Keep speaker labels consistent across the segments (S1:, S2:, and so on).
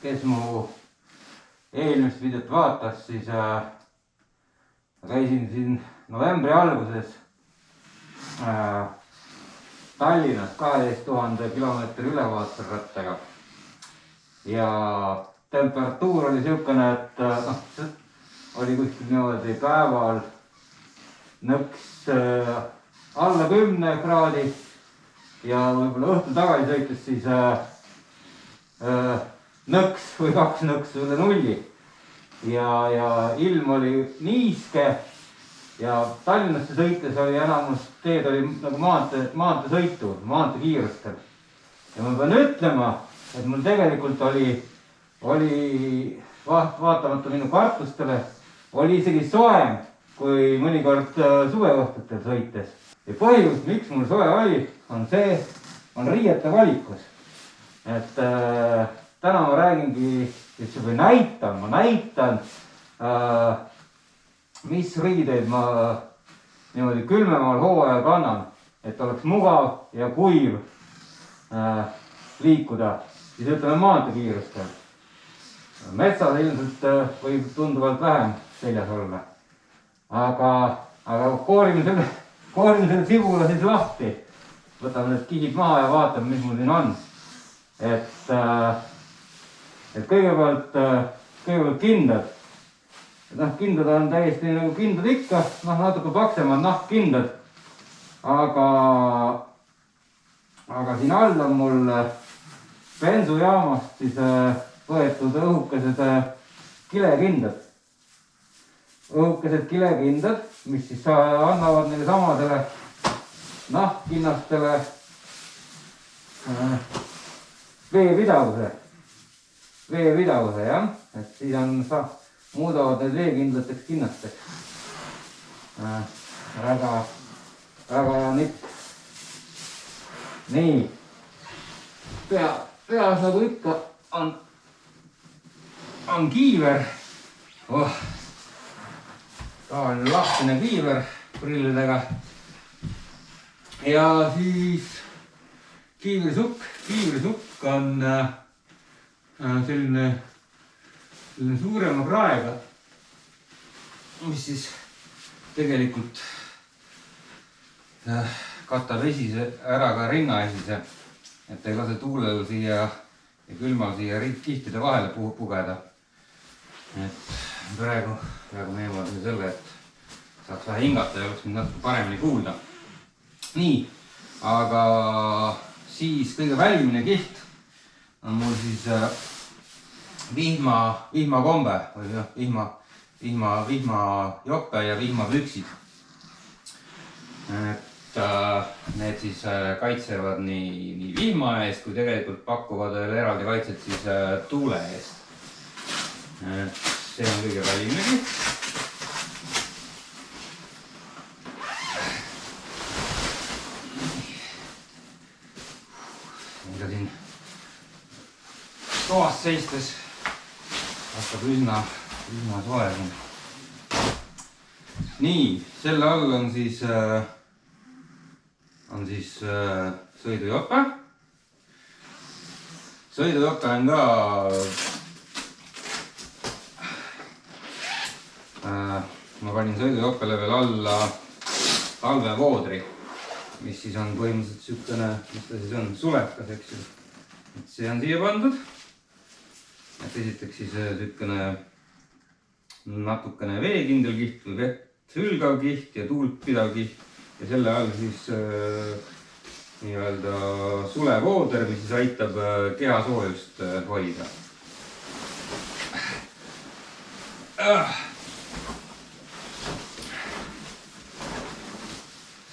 S1: Kes mu eelmist videot vaatas, siis käisin siin novembri alguses Tallinnas 12 000 kilomeetri ülevaatusrattaga ja temperatuur oli niisugune, et oli kuskil niimoodi päeval nõks alla 10 kraadi ja võib-olla õhtul tagasi sõites siis nõks või 2 nõksu üle nulli ja ilm oli niiske ja Tallinnasse sõites oli enamus teed oli nagu maanteesõitu, maanteekiirustel. Ja ma pean ütlema, et mul tegelikult oli vaatamata minu kartustele, oli isegi soem kui mõnikord suveõhtutel sõites. Ja põhjus, miks mul soe oli, on riiete valikus. Et täna ma räägingi, või ma näitan, mis riideid ma niimoodi külmemal hooajal kannan, et oleks mugav ja kuiv liikuda, siis ütleme maanteekiirustel. Metsas ilmselt võib tunduvalt vähem seljas olla. Aga koorime selle sibula siis lahti. Võtame need kihid maha ja vaatame, mis mul siin on. Et kõigepealt kindad. Kindad on täiesti nagu kindad ikka, natuke paksemad nahkkindad. Aga siin all on mul bensujaamast siis võetud õhukesed kilekindad. Õhukesed kilekindad, mis siis annavad neile samadele nahkkinnastele veepidavuse, jah. Et siis muudavad need veekindlateks kinnasteks. Väga hea nipp. Nii. Peas nagu ikka on kiiver. Tavaline lahtine kiiver prillidega. Ja siis kiivrisukk on selline suurema kraega, mis siis tegelikult katab ära ka rinnaesise, et ei lase tuulel siia ja külmal siia kihtide vahele pugeda. Et praegu meeldib selle, et saaks vähe hingata ja oleks mind natuke paremini kuulda. Nii, aga siis kõige välimine kiht on mul siis vihmakombe või vihmajope ja vihmapüksid. Et need siis kaitsevad nii vihma eest, kui tegelikult pakuvad veel eraldi kaitset siis tuule eest. Et see on kõige välimine kiht. Mida siin toas seistes hakkab üsna soe. Nii, selle all on siis sõidujope. Sõidujope on ka ma panin sõidujopele veel alla talvevoodri, mis siis on põhimõtteliselt sükene, mis ta siis on, sulekas, eks ju. Et see on siia pandud. Et esiteks siis sükene natukene veekindel kiht või vett hülgav kiht ja tuult pidav kiht. Ja selle all siis nii-öelda sulevooder, mis siis aitab kehasoojust hoida.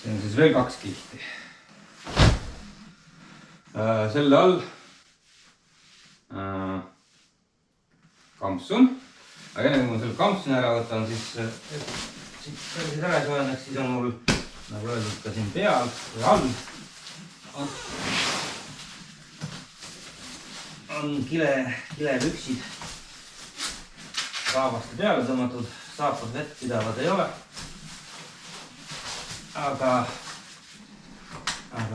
S1: See on siis veel 2 kihti. Selle all kampsun. Aga enne kui ma selle kampsuni ära võtan, siis ära soojendaks, siis on mul, nagu öeldud, ka siin peal või all on kilepüksid raabaste peale tõmmatud, saapad vett pidavad ei ole. Aga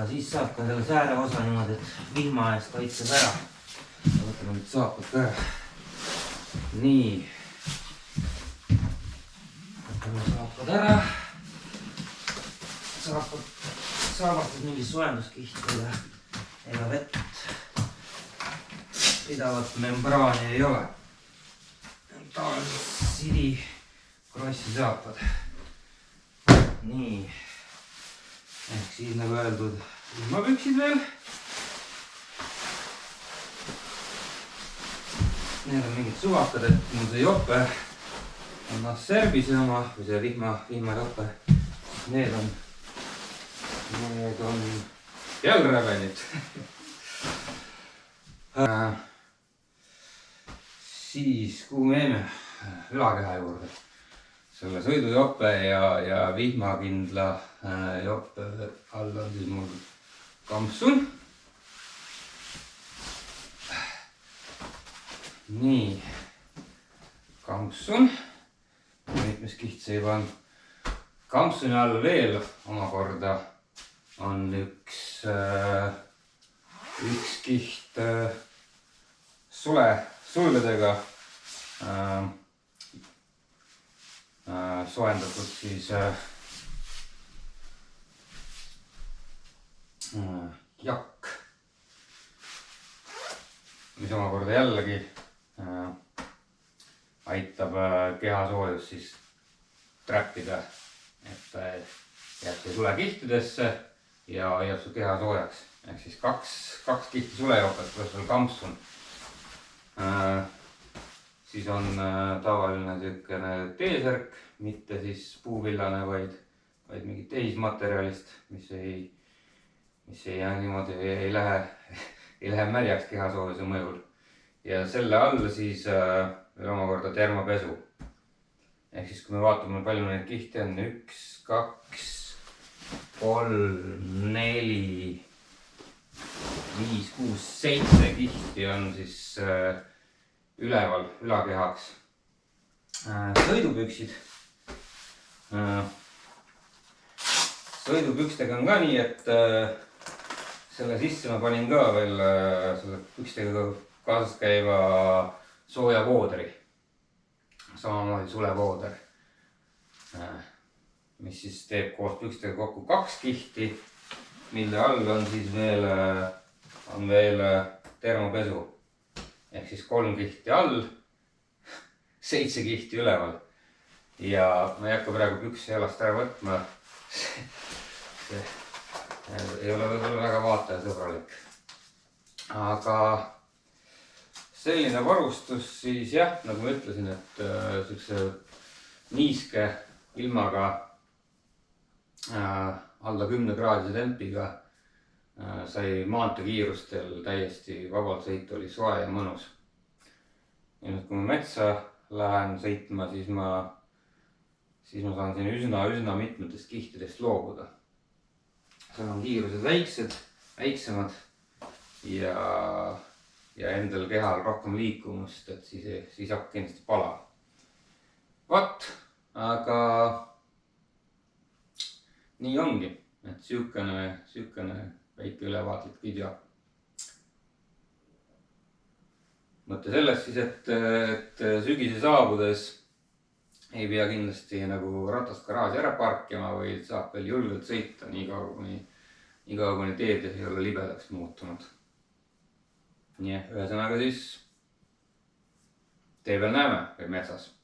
S1: siis saab ka selle sääre osa niimoodi, et vihma eest kaitseb ära.
S2: vahetame nüüd saapad ka. Nii. võtame saapad ära. Saabastad mingi soojenduskihti ega vett. Pidavat membraani ei ole. Tavaliselt sidi krossi saapad. Nii. Ehk siis nagu öeldud ilmapüksid veel. Need on mingid suvakad, et mul see jope on Asserbise oma või see vihmajope. Need on jalgrävenid. Siis kuhu me jäime ülakeha juurde. Selle sõidujope ja vihmakindla jope all on siis mul kampsun. Nii, kampsun. Mitmes kiht see juba on. Kampsuni all veel omakorda on üks kiht sulgedega soojendatud siis jakk, mis omakorda jällegi aitab kehasoojust siis trappida, et jääb see sule kihtidesse ja hoiab su keha soojaks. Ehk siis kaks kihti sulejopet pluss veel kampsun. Siis on tavaline selline T-särk, mitte siis puuvillane, vaid mingit tehismaterjalist, mis ei niimoodi ei lähe märjaks kehasoojuse mõjul. Ja selle all siis veel omakorda termopesu. Ehk siis kui me vaatame, palju neid kihti on, 1, 2, 3, 4, 5, 6, 7 kihti on siis üleval ülakehaks. Sõidupüksid. Sõidupükstega on ka nii, et selle sisse ma panin ka veel selle pükstega kaasas käiva sooja voodri. Samamoodi sulevooder, mis siis teeb koos pükstega kokku 2 kihti, mille all on siis veel termopesu. Ehk siis 3 kihti all, 7 kihti üleval. Ja ma ei hakka praegu pükse jalast ära võtma. See ei ole võib-olla väga vaatajasõbralik. Aga selline varustus siis jah, nagu ma ütlesin, et sellise niiske ilmaga alla 10 kraadise tempiga sai maanteekiirustel täiesti vabalt sõita, oli soe ja mõnus. Ja nüüd kui ma metsa lähen sõitma, siis ma saan siin üsna mitmetest kihtidest loobuda. Seal on kiirused väiksemad ja endal kehal rohkem liikumust, et siis hakkab kindlasti pala. Vat, aga nii ongi, et sihukene väike ülevaatlik video. Mõte selles siis, et sügise saabudes ei pea kindlasti nagu ratast garaaži ära parkima, vaid saab veel julgelt sõita nii kaua, kuni teed ei ole libedaks muutunud. Nii, ühesõnaga siis tee peal näeme või metsas.